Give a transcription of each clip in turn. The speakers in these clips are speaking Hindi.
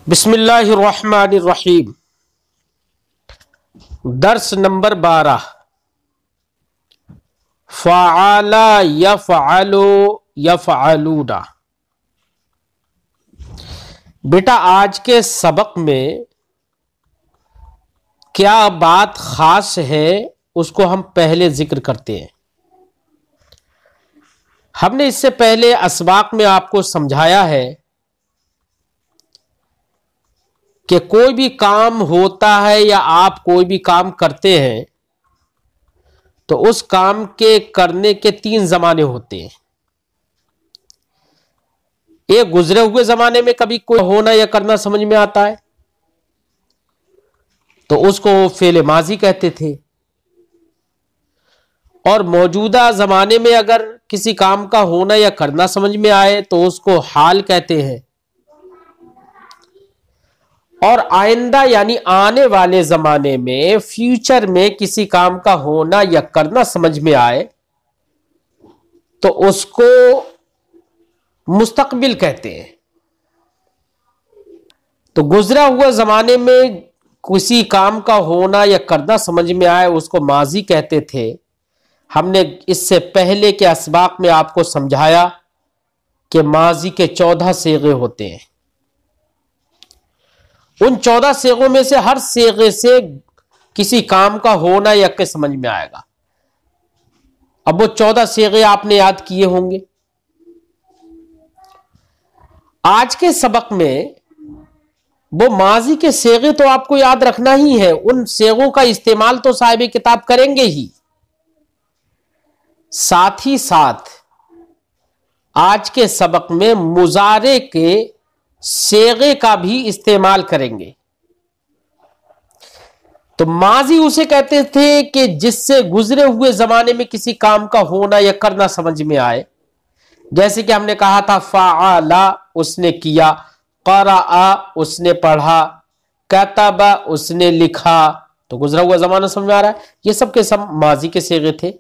बिस्मिल्लाहिर्रहमानिर्रहीम। दर्स नंबर 12। फ़अला यफ़अलु यफ़अलूना। बेटा, आज के सबक में क्या बात खास है उसको हम पहले जिक्र करते हैं। हमने इससे पहले असबाक में आपको समझाया है कि कोई भी काम होता है या आप कोई भी काम करते हैं तो उस काम के करने के 3 जमाने होते हैं। एक गुजरे हुए जमाने में कभी कोई होना या करना समझ में आता है तो उसको फेले माजी कहते थे, और मौजूदा जमाने में अगर किसी काम का होना या करना समझ में आए तो उसको हाल कहते हैं, और आइंदा यानी आने वाले जमाने में फ्यूचर में किसी काम का होना या करना समझ में आए तो उसको मुस्तकबिल कहते हैं। तो गुजरा हुआ जमाने में किसी काम का होना या करना समझ में आए उसको माजी कहते थे। हमने इससे पहले के असबाक में आपको समझाया कि माजी के 14 सेगे होते हैं। उन 14 सेगों में से हर सेगे से किसी काम का होना या के समझ में आएगा। अब वो 14 सेगे आपने याद किए होंगे। आज के सबक में वो माजी के सेगे तो आपको याद रखना ही है, उन सेगों का इस्तेमाल तो साहिब किताब करेंगे ही, साथ ही साथ आज के सबक में मुजारे के सेगे का भी इस्तेमाल करेंगे। तो माजी उसे कहते थे कि जिससे गुजरे हुए जमाने में किसी काम का होना या करना समझ में आए। जैसे कि हमने कहा था फ़अला उसने किया, क़रअ उसने पढ़ा, कतबा उसने लिखा, तो गुजरा हुआ जमाना समझ में आ रहा है। ये सब के सब माजी के सेगे थे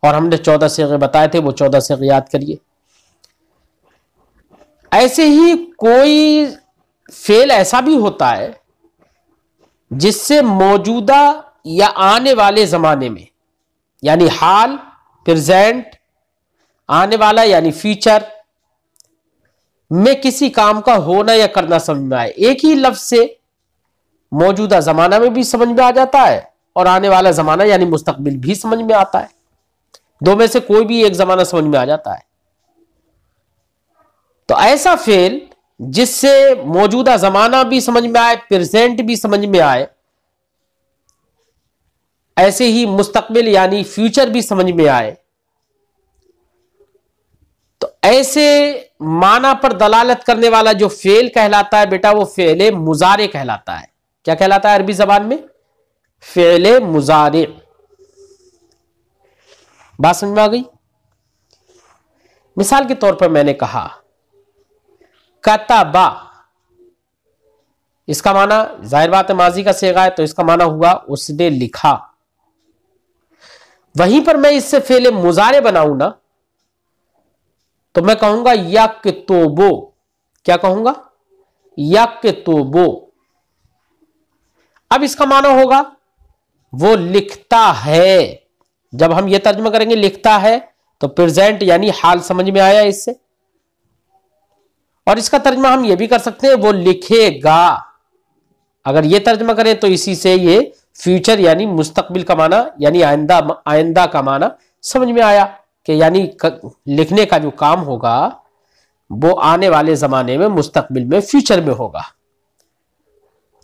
और हमने 14 सेगे बताए थे, वो 14 सेगे याद करिए। ऐसे ही कोई फेल ऐसा भी होता है जिससे मौजूदा या आने वाले जमाने में यानी हाल, प्रेजेंट, आने वाला यानी फ्यूचर में किसी काम का होना या करना समझ में आए। एक ही लफ्ज से मौजूदा जमाना में भी समझ में आ जाता है और आने वाला जमाना यानी मुस्तकबिल भी समझ में आता है। दो में से कोई भी एक जमाना समझ में आ जाता है। तो ऐसा फेल जिससे मौजूदा जमाना भी समझ में आए, प्रेजेंट भी समझ में आए, ऐसे ही मुस्तकबिल यानी फ्यूचर भी समझ में आए, तो ऐसे माना पर दलालत करने वाला जो फेल कहलाता है बेटा, वो फेले मुजारे कहलाता है। क्या कहलाता है अरबी जबान में? फेले मुजारे। बात समझ में आ गई? मिसाल के तौर पर मैंने कहा कतबा, इसका माना जाहिर बात है माजी का सेगा है तो इसका माना हुआ उसने लिखा। वहीं पर मैं इससे फेले मुजारे बनाऊं ना तो मैं कहूंगा यक्तुबु। क्या कहूंगा? यक्तुबु। अब इसका माना होगा वो लिखता है। जब हम ये तर्जुमा करेंगे लिखता है तो प्रेजेंट यानी हाल समझ में आया इससे, और इसका तर्जुमा हम ये भी कर सकते हैं वो लिखेगा। अगर ये तर्जुमा करें तो इसी से ये फ्यूचर यानी मुस्तकबिल का माना यानी आइंदा का माना समझ में आया कि यानी लिखने का जो काम होगा वो आने वाले जमाने में, मुस्तकबिल में, फ्यूचर में होगा।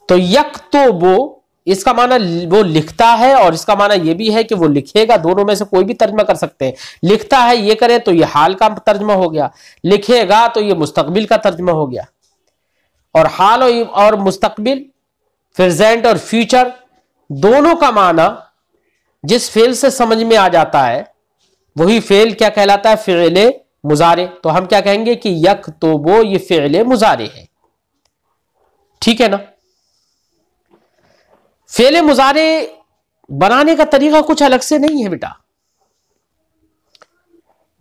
तो यक्तुबु इसका माना वो लिखता है और इसका माना ये भी है कि वो लिखेगा। दोनों में से कोई भी तर्जुमा कर सकते हैं। लिखता है ये करें तो ये हाल का तर्जुमा हो गया, लिखेगा तो ये मुस्तकबिल का तर्जुमा हो गया। और हाल और मुस्तकबिल, प्रेजेंट और फ्यूचर, दोनों का माना जिस फेल से समझ में आ जाता है वही फेल क्या कहलाता है? फेले मुजारे। तो हम क्या कहेंगे कि यक्तुबु ये फेले मुजारे है। ठीक है ना? फेले मुजारे बनाने का तरीका कुछ अलग से नहीं है बेटा।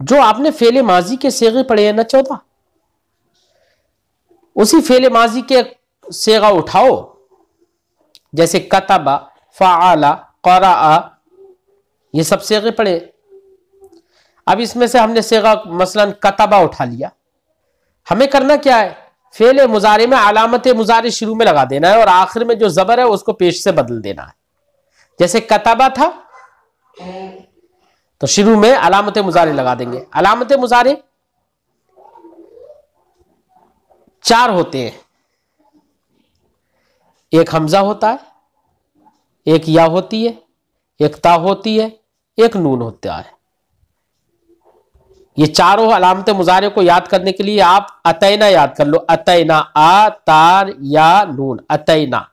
जो आपने फेले माजी के सेगे पढ़े हैं ना 14, उसी फेले माजी के सेगा उठाओ, जैसे कतबा, फ़अला, क़रअ, ये सब सेगे पढ़े। अब इसमें से हमने सेगा मसलन कतबा उठा लिया, हमें करना क्या है, फेल मुजारे में अलामत मुजारे शुरू में लगा देना है और आखिर में जो जबर है उसको पेश से बदल देना है। जैसे कतबा था तो शुरू में अलामत मुजारे लगा देंगे। अलामत मुजारे 4 होते हैं, एक हमजा होता है, एक या होती है, एक ता होती है, एक नून होता है। ये चारों अलामत मुजारे को याद करने के लिए आप अतैना याद कर लो, अतैना, आ तार या नून, अतैना,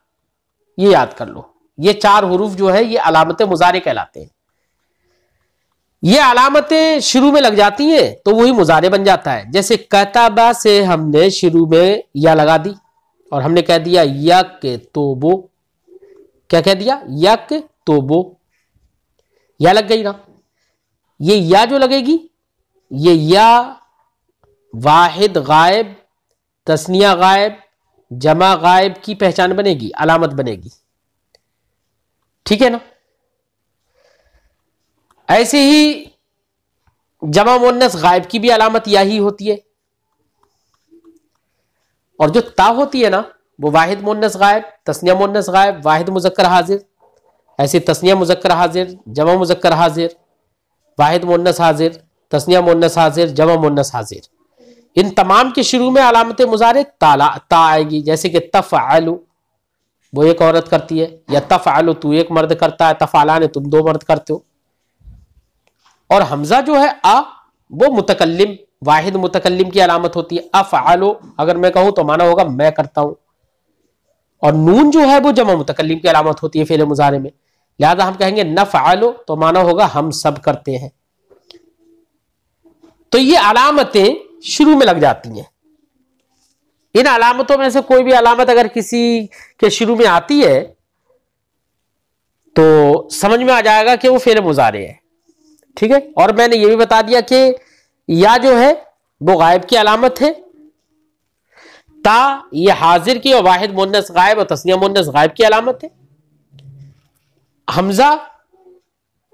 ये याद कर लो। ये 4 हुरूफ जो है ये अलामत मुजारे कहलाते हैं। ये अलामतें शुरू में लग जाती हैं तो वही मुजारे बन जाता है। जैसे कतबा से हमने शुरू में या लगा दी और हमने कह दिया यक तोबो, क्या कह दिया, यक तोबो, या लग गई ना। ये या जो लगेगी, ये या वाहिद गायब, तस्निया गायब, जमा गायब की पहचान बनेगी, अलामत बनेगी, ठीक है ना। ऐसे ही जमा मुन्नस गायब की भी अलामत या ही होती है। और जो ता होती है ना वो वाहिद मुन्नस गायब, तस्निया मुन्नस गायब, वाहिद मुजक्कर हाजिर, ऐसे तस्निया मुजक्कर हाजिर, जमा मुजक्कर हाजिर, वाहिद मुन्नस हाजिर, तस्निया मुन्नस हाजिर, जमा मुन्नस हाजिर, इन तमाम के शुरू में अलामत मुजारे ता आएगी। जैसे कि तफ़अलु, वो एक औरत करती है, या तफ़अलु, तू एक मर्द करता है, तफ़अलाने, तुम 2 मर्द करते हो। और हमजा जो है आ, वो मुतकल्लिम, वाहिद मुतकल्लिम की अलामत होती है। अफ़अलु अगर मैं कहूं तो माना होगा मैं करता हूं। और नून जो है वो जमा मुतकल्लिम की अलामत होती है फेल मुजारे में, लिहाजा हम कहेंगे नफ़अलु तो माना होगा हम सब करते हैं। तो ये अलामतें शुरू में लग जाती हैं। इन अलामतों में से कोई भी अलामत अगर किसी के शुरू में आती है तो समझ में आ जाएगा कि वो फेल मुजारे है, ठीक है। और मैंने ये भी बता दिया कि या जो है वो गायब की अलामत है, ता ये हाजिर की और वाहिद मुन्नस गायब और तस्निया मुन्नस गायब की अलामत है, हमजा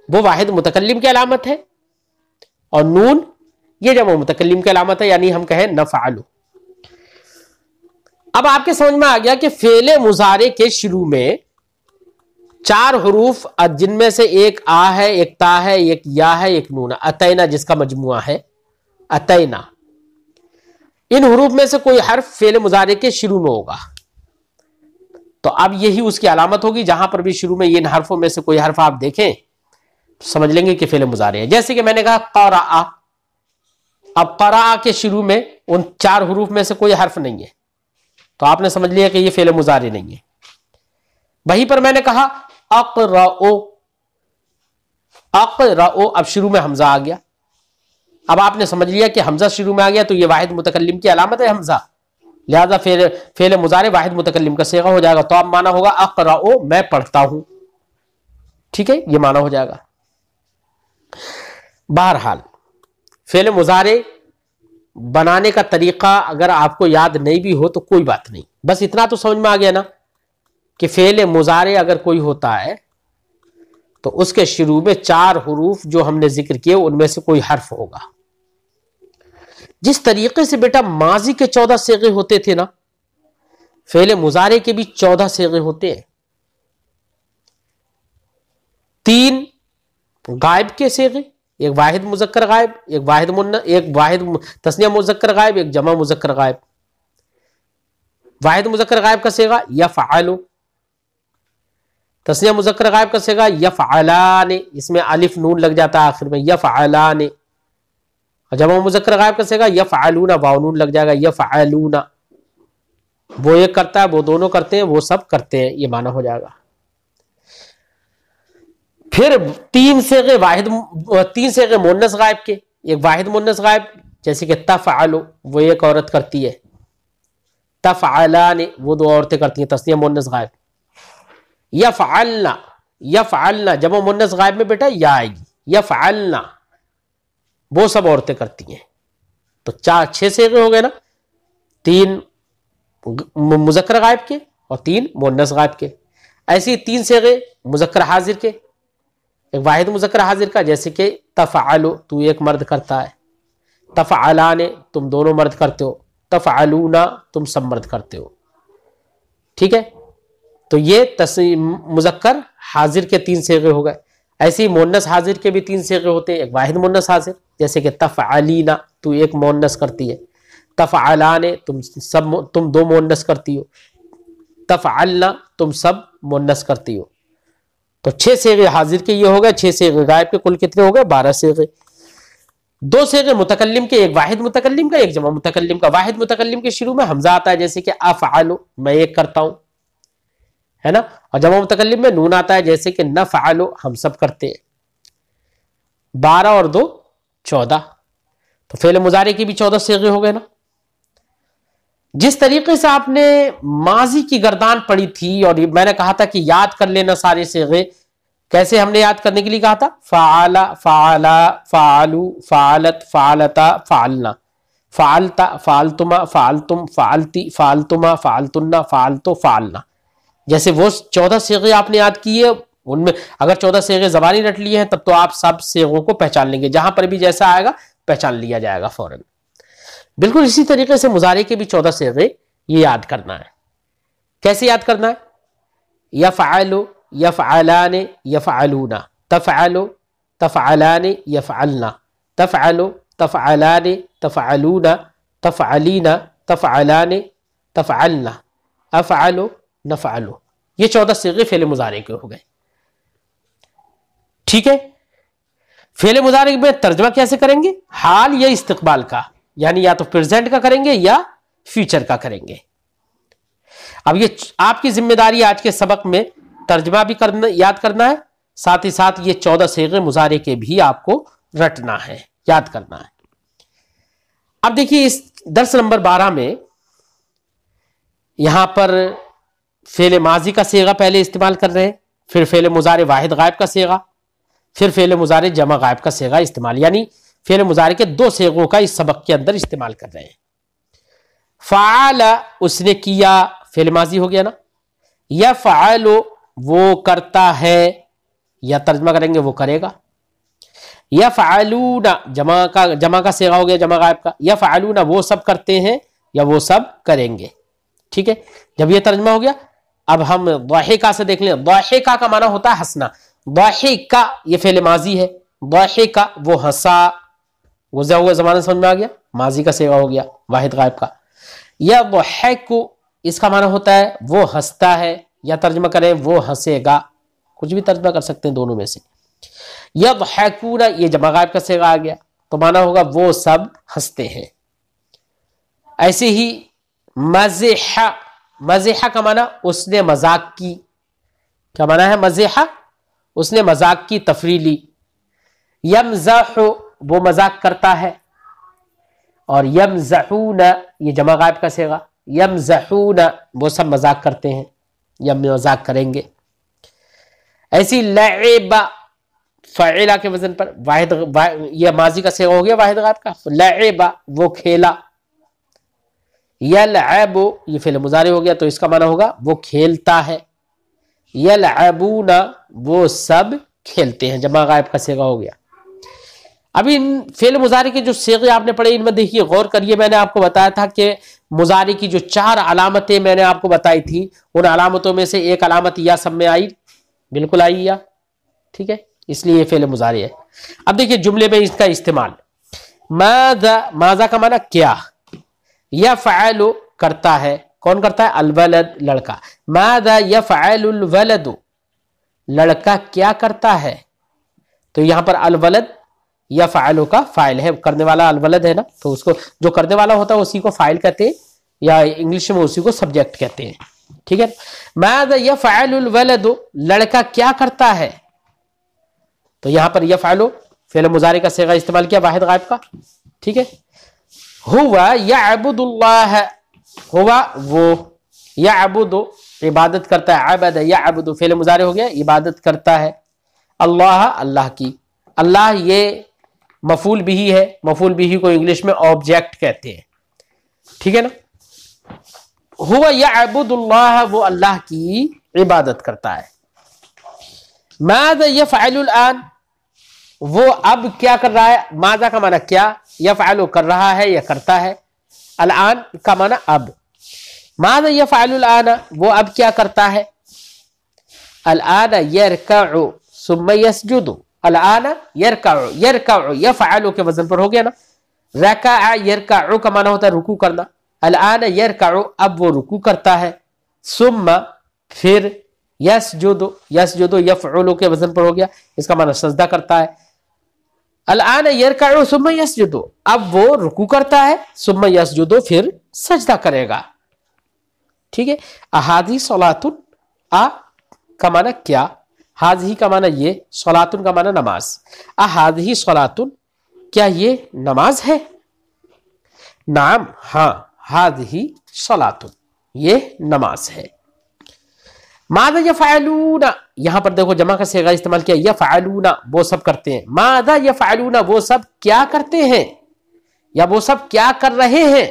वो वाहिद मुतकल्लिम की अलामत है, और नून ये जमा मुतकल्लिम की अलामत है, यानी हम कहें नफ़अलु। अब आपके समझ में आ गया कि फेले मुजारे के शुरू में 4 हुरूफ, जिनमें से एक आ है, एक ता है, एक या है, एक नून, अतैना जिसका मजमुआ है अतैना। इन हुरूफ में से कोई हर्फ फेले मुजारे के शुरू में होगा तो अब यही उसकी अलामत होगी। जहां पर भी शुरू में इन हर्फों में से कोई हर्फ आप देखें तो समझ लेंगे कि फेले मुजारे है। जैसे कि मैंने कहा क़रअ, अब क़रअ के शुरू में उन 4 हुरूफ में से कोई हर्फ नहीं है तो आपने समझ लिया कि ये फेल मुजारे नहीं है। वहीं पर मैंने कहा अक़रअ, अक़रअ, अब शुरू में हमजा आ गया। अब आपने समझ लिया कि हमजा शुरू में आ गया तो ये वाहिद मुतकल्लिम की अलामत है हमजा, लिहाजा फेल मुजारे वाहिद मुतकल्लिम का सेगा हो जाएगा। तो अब माना होगा अक़रअ, मैं पढ़ता हूं, ठीक है, ये माना हो जाएगा। बहरहाल फेल मुजारे बनाने का तरीका अगर आपको याद नहीं भी हो तो कोई बात नहीं, बस इतना तो समझ में आ गया ना कि फेल मुजारे अगर कोई होता है तो उसके शुरू में 4 हुरूफ जो हमने जिक्र किए उनमें से कोई हर्फ होगा। जिस तरीके से बेटा माजी के 14 सेगे होते थे ना, फेल मुजारे के भी 14 सेगे होते हैं। 3 गायब के सेगे, एक वाहिद मुजक्कर गायब, एक वाहिद तस्निया मुजक्कर गायब, एक जमा मुजक्कर गायब। वाहिद मुजक्कर गायब का सेगा यफ़अलु, तस्निया मुजक्कर गायब का सेगा यफ़अलाने, इसमें अलिफ नून लग जाता है आखिर में, यफ़अलाने। जमा मुजक्कर गायब का सेगा यफ़अलूना, वाव नून लग जाएगा यफ़अलूना। वो एक करता है, वो दोनों करते हैं, वो सब करते हैं, ये माना हो जाएगा। फिर 3 सेगे मुन्नस गायब के, एक वाहिद मुन्नस गायब, जैसे कि तफ़अलु, वो एक औरत करती है, तफ़अलाने, वो 2 औरतें करती हैं, तस्निया मुन्नस गायब। यफ़अलना, यफ़अलना जमा मुन्नस गायब में बेटा या आएगी, यफ़अलना, वो सब औरतें करती हैं। तो 6 सेगे हो गए ना, 3 मुज़क्कर गायब के और 3 मुअन्नस गायब के। ऐसे ही 3 सेगे मुज़क्कर हाजिर के, एक वाहिद मुज़क्कर हाजिर का, जैसे कि तफ़अलु तू एक मर्द करता है, तफ़अलाने तुम दोनों मर्द करते हो, तफ़अलूना तुम सब मर्द करते हो। ठीक है, तो ये मुज़क्कर हाजिर के 3 सेगे हो गए। ऐसे ही मुअन्नस हाजिर के भी 3 सेगे होते हैं, एक वाहिद मुअन्नस हाजिर, जैसे कि तफ़अलीना तू एक मुअन्नस करती है, तफ़अलाने तुम 2 मुअन्नस करती हो, तफ़अलना तुम सब मुअन्नस करती हो। तो 6 सेगे हाजिर के ये हो गए, 6 सेगे गायब के, कुल कितने हो गए? 12 सेगे। 2 सेगे मुतकल्लिम के, एक वाहिद मुतकल्लिम का, एक जमा मुतकल्लिम का। वाहिद मुतकल्लिम के शुरू में हमजा आता है, जैसे कि अफ़अलु मैं एक करता हूं, है ना, और जमा मुतकल्लिम में नून आता है, जैसे कि नफ़अलु हम सब करते हैं। 12 और 2 14, तो फेल मुजारे की भी 14 सेगे हो गए ना। जिस तरीके से आपने माजी की गर्दान पढ़ी थी और मैंने कहा था कि याद कर लेना सारे सेगे, कैसे हमने याद करने के लिए कहा था? फ़अला, फ़अला, फ़अलु, फ़अलत, फ़अलता, फ़अलना, फ़अलता, फ़अलतुमा, फ़अलतुम, फ़अलती, फ़अलतुमा, फ़अलतुन्ना, फ़अलतु, फ़अलना। जैसे वो 14 सेगे आपने याद किए, उनमें अगर 14 सेगे ज़बानी रट लिए हैं तब तो आप सब सेगों को पहचान लेंगे, जहां पर भी जैसा आएगा पहचान लिया जाएगा फौरन। बिल्कुल इसी तरीके से मुजारे के भी 14 सेगे ये याद करना है। कैसे याद करना है? यफ़अलु, यफ़अलाने, यफ़अलूना, तफ़अलु, तफ़अलाने, यफ़अलना, तफ़अलु, तफ़अलाने, तफ़अलूना, तफ़अलीना, तफ़अलाने, तफ़अलना, अफ़अलु, नफ़अलु। ये 14 सेगे फेले मुजारे के हो गए। ठीक है, फेले मुजारे में तर्जमा कैसे करेंगे? हाल या इस्तिकबाल का, यानी या तो प्रेजेंट का करेंगे या फ्यूचर का करेंगे। अब ये आपकी जिम्मेदारी आज के सबक में तर्जमा भी करना, याद करना है, साथ ही साथ ये 14 सेगे मुजारे के भी आपको रटना है, याद करना है। अब देखिए इस दर्स नंबर 12 में यहां पर फेले माजी का सेगा पहले इस्तेमाल कर रहे हैं, फिर फेले मुजारे वाहिद गायब का सेगा, फिर फेले मुजारे जमा गायब का सेगा इस्तेमाल, यानी फेले मुजारे के 2 सेगों का इस सबक के अंदर इस्तेमाल कर रहे हैं। फ़अला उसने किया, फेले माजी हो गया ना। यफ़अलु वो करता है, या तर्जमा करेंगे वो करेगा। यफ़अलूना जमा का सेगा हो गया, जमा गायब का। यफ़अलूना वो सब करते हैं या वो सब करेंगे। ठीक है, जब ये तर्जमा हो गया, अब हम दाहिका से देख लें। दाहिका का माना होता है हंसना। दाहिका ये फेले माजी है, दाहिका वो हंसा, गुज़रा हुआ ज़माना समझ में आ गया, माजी का सेगा हो गया वाहिद गायब का। यज़हकु इसका माना होता है वो हंसता है, या तर्जमा करें वो हंसेगा, कुछ भी तर्जमा कर सकते हैं दोनों में से। यज़हकुना ये जमा गायब का सेगा आ गया, तो माना होगा वो सब हंसते हैं। ऐसे ही मज़ेहा, मज़ेहा का माना उसने मजाक की, क्या माना है मज़ेहा? उसने मजाक की, तफरीह ली। यमज़हु वो मजाक करता है, और यमज़हूना ये जमा गायब का सेगा, यमज़हूना वो सब मजाक करते हैं या मजाक करेंगे। ऐसी लअबा फ़अला के वजन पर वाहिद, यह माजी का सेगा हो गया वाहिद गायब का। लअबा वो खेला। यलअबु ये फेल मुजारे हो गया, तो इसका माना होगा वो खेलता है। यलअबूना वो सब खेलते हैं, जमा गायब का सेगा हो गया। अभी इन फेल मुजारे के जो सेगे आपने पढ़े, इनमें देखिए गौर करिए। मैंने आपको बताया था कि मुजारे की जो 4 अलामतें मैंने आपको बताई थी, उन अलामतों में से एक अलामत या सब में आई, बिल्कुल आई या, ठीक है, इसलिए ये फेल मुजारे है। अब देखिए जुमले में इसका इस्तेमाल। माज़ा, माज़ा का माना क्या। यफ़अलु करता है, कौन करता है? अलवलद लड़का। माज़ा यफ़अलुल वलदु लड़का क्या करता है, तो यहां पर अलवलद यफ़अलु का फाइल है, करने वाला अलवलद है ना, तो उसको जो करने वाला होता है उसी को फाइल कहते हैं, या इंग्लिश में उसी को सब्जेक्ट कहते हैं। ठीक है, माज़ा यफ़अलुल वलदु लड़का क्या करता है, तो यहां पर यफ़अलु फ़िल मुज़ारे का सेगा इस्तेमाल किया वाहिद गायब का। ठीक है, हुवा यअबुदुल्लाह, हुवा वो, यअबुदु इबादत करता है, अबद यअबुदु फ़िल मुज़ारे हो गया, इबादत करता है। अल्लाह अल्लाह की, अल्लाह ये मफूल बिही है, मफूल बिही को इंग्लिश में ऑब्जेक्ट कहते हैं। ठीक है ना, हुवा यअबुदुल्लाह, वो अल्लाह की इबादत करता है। माज़ा यफ़अलुल आन, वो अब क्या कर रहा है। माज़ा का माना क्या, यफ़अलु कर रहा है या करता है, अल आन का माना अब। माज़ा यफ़अलुल आन, वो अब क्या करता है। अल आन यरकउ सुम्मा यसजुदु, अल आन यरकउ, यरकउ यफ़अलु के वजन पर हो गया ना। रका यरकउ का माना होता है रुकू करना। अल आन यरकउ, अब वो रुकू करता है। सुम्मा फिर, यसजुदु, यसजुदु यफ़अलु के वजन पर हो गया, इसका माना सजदा करता है। अल आन यरकउ सुम्मा यसजुदु, अब वो रुकू करता है, सुम्मा यसजुदु फिर सजदा करेगा। ठीक है। अहादी सलातुन, आ का माना क्या, हाज़ही का माना ये, सलातुन का माना नमाज। अहादी सलातुन, क्या ये नमाज है। नाम, हाँ, हाज़ही सलातुन, ये नमाज है। माज़ा यफ़अलूना, यहां पर देखो जमा का सेगा इस्तेमाल किया, यफ़अलूना वो सब करते हैं। माज़ा यफ़अलूना, वो सब क्या करते हैं या वो सब क्या कर रहे हैं।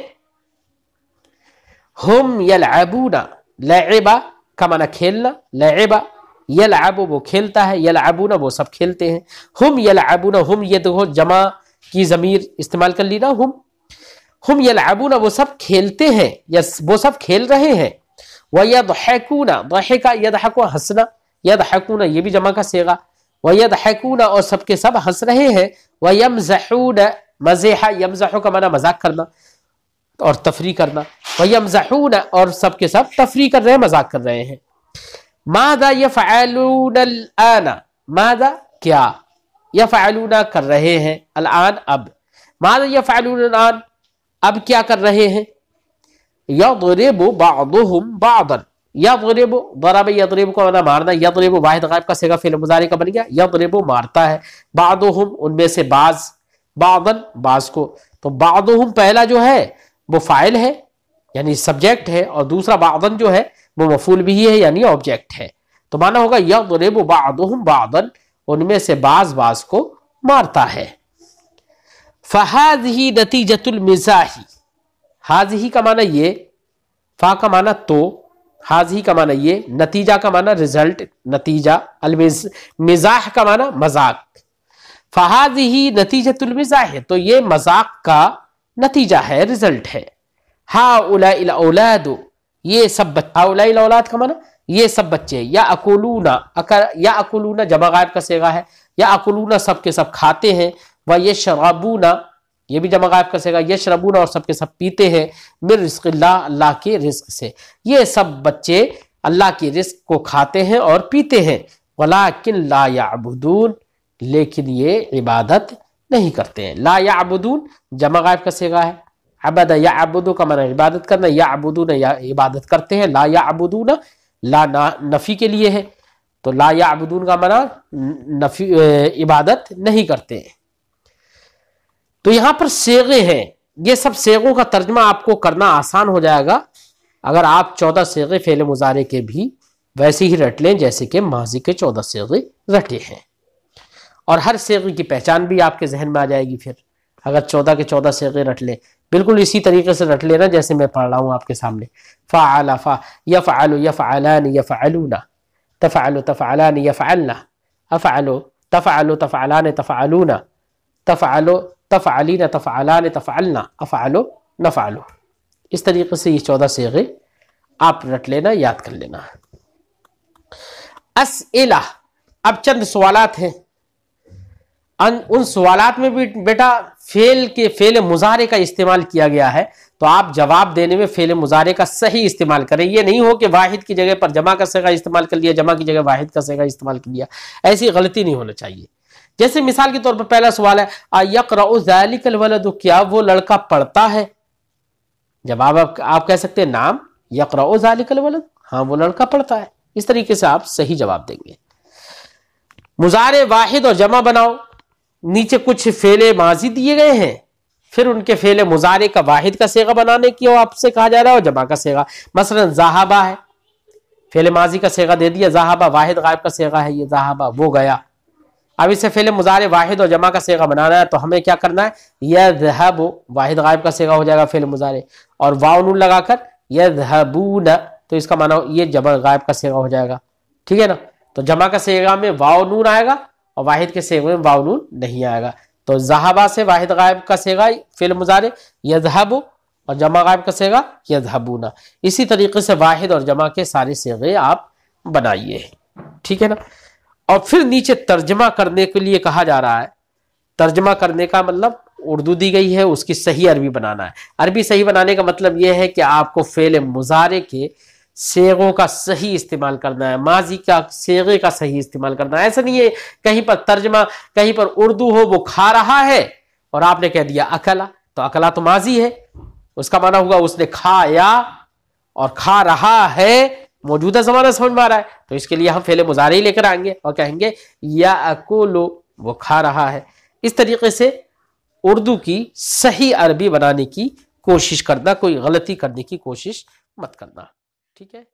हुम यलअबूना, लअबा का माना खेलना, लअबा यलअबु वो खेलता है, यलअबूना वो सब खेलते हैं। हुम यलअबूना, हुम ये देखो जमा की ज़मीर इस्तेमाल कर ली ना, हुम यलअबूना वो सब खेलते हैं या वो सब खेल रहे हैं। वयदहकूना, दहका यदहकु हंसना, यदहकूना ये भी जमा का सेगा। वयदहकूना और सबके सब हंस रहे हैं। वयमज़हूना, मज़ेहा यमज़हु का माना मजाक करना और तफरी करना। वयमज़हूना और सबके सब तफरी कर रहे हैं, मजाक कर रहे हैं। माज़ा यफ़अलूना अल आना, माज़ा क्या, यफ़अलूना कर रहे हैं, अल आन अब। माज़ा यफ़अलूना अल आन, अब क्या कर रहे हैं। यज़रिबु बअदुहुम बअदन, यज़रिबु, ज़रब यज़रिबु का माना मारना, यज़रिबु वाहिद गायब का सेगा फ़िल मुज़ारी का बन गया। यज़रिबु मारता है, बअदुहुम उनमें से बाज, बअदन बाज को। तो बअदुहुम पहला जो है वो फाइल है यानी सब्जेक्ट है, और दूसरा बअदन जो है वो मफूल भी है यानी ऑब्जेक्ट है। तो माना होगा यज़रिबु बअदुहुम बअदन, उनमें से बाज बाज को मारता है। फ़हाज़िही नतीजतुल मिज़ाही, हाज़िही का माना ये, फा का माना तो, हाज़िही का माना ये, नतीजा का माना रिजल्ट, नतीजा, मिज़ाह का माना मजाक। फ़हाज़िही नतीजतुल मिज़ाह, तो ये मजाक का नतीजा है, रिजल्ट है। हाउलाइल औलादु, ये सब बच्चे, हाउलाइल औलाद का माना ये सब बच्चे। या अकुलूना, या अकुलूना जमा गायब का सेगा है, या अकुलूना सबके सब खाते हैं। व यशरबूना, ये भी जमा गायब का सेगा, यशरबूना और सबके सब पीते हैं। मिर रिज़्क़िल्लाह, अल्लाह के रिज़्क़ से, ये सब बच्चे अल्लाह के रिज़्क़ को खाते हैं और पीते हैं। वलाकिन ला याबुदून, लेकिन ये इबादत नहीं करते हैं। ला याबुदून जमा गायब का सेगा है। अबदा याबुदु का माना इबादत करना, याबुदून या इबादत करते हैं। ला याबुदून, ला नफी के लिए है, तो ला याबुदून का माना नफी, इबादत नहीं करते हैं। तो यहां पर सेगे हैं, ये सब सेगों का तर्जमा आपको करना आसान हो जाएगा अगर आप 14 सेगे फेल मुजारे के भी वैसे ही रट लें जैसे कि माजी के 14 सेगे रटे हैं, और हर सेगे की पहचान भी आपके जहन में आ जाएगी। फिर अगर 14 के 14 सेगे रट लें, बिल्कुल इसी तरीके से रट लेना जैसे मैं पढ़ रहा हूं आपके सामने। फ़अला फ़ा, यफ़अलु यफ़अलान यफ़अलूना, तफ़अलु तफ़अलान यफ़अलना, अफ़अलु तफ़अलु तफ़अलान तफ़अलूना, तफ़अलु तफ़अलीन तफ़अलान तफ़अलना, अफ़अलु नफ़अलु। इस तरीके से ये 14 सेगे आप रट लेना, याद कर लेना। अस्इला, अब चंद सवालात हैं। उन सवालात में भी बेटा फेल मुजारे का इस्तेमाल किया गया है, तो आप जवाब देने में फेल मुजारे का सही इस्तेमाल करें। ये नहीं हो कि वाहिद की जगह पर जमा का सेगा इस्तेमाल कर लिया, जमा की जगह वाहिद का सेगा इस्तेमाल कर लिया, ऐसी गलती नहीं होना चाहिए। जैसे मिसाल के तौर पर पहला सवाल है अयक़रउ ज़ालिकल वलदु, क्या वो लड़का पढ़ता है। जवाब आप कह सकते हैं नाम यक़रउ ज़ालिकल वलद, हाँ वो लड़का पढ़ता है। इस तरीके से आप सही जवाब देंगे। मुजारे वाहिद और जमा बनाओ, नीचे कुछ फेले माजी दिए गए हैं, फिर उनके फेले मुजारे का वाहिद का सेगा बनाने की आपसे कहा जा रहा है और जमा का सेगा। मसलन ज़हाबा है, फेले माजी का सेगा दे दिया, ज़हाबा वाहिद गायब का सेगा है, ये ज़हाबा वो गया। अब इसे फेले मुजारे वाहिद और जमा का सेगा बनाना है, तो हमें क्या करना है, यज़हबु वाहिद गायब का सेगा हो जाएगा फेले मुजारे, और वाव नून लगाकर यज़हबून, तो इसका माना ये जमा गायब का सेगा हो जाएगा, ठीक है ना। तो जमा का सेगा में वाव नून आएगा और वाहिद के सेगे में वाव नून नहीं आएगा। तो ज़हाबा से वाहिद गायब का सेगा फिल मुजारे यज़हबु और जमा गायब का सेगा यज़हबूना। इसी तरीके से वाहिद और जमा के सारे सेगे आप बनाइए, ठीक है ना। और फिर नीचे तर्जमा करने के लिए कहा जा रहा है। तर्जमा करने का मतलब उर्दू दी गई है, उसकी सही अरबी बनाना है। अरबी सही बनाने का मतलब यह है कि आपको फेल मुजारे के सेगों का सही इस्तेमाल करना है, माजी का सेगे का सही इस्तेमाल करना है। ऐसा नहीं है कहीं पर तर्जमा, कहीं पर उर्दू हो वो खा रहा है और आपने कह दिया अकला, तो अकला तो माजी है, उसका माना होगा उसने खाया, और खा रहा है मौजूदा जमाना समझ में आ रहा है, तो इसके लिए हम फेले मुजारे ही लेकर आएंगे और कहेंगे या अकुलु, वो खा रहा है। इस तरीके से उर्दू की सही अरबी बनाने की कोशिश करना, कोई गलती करने की कोशिश मत करना, ठीक है।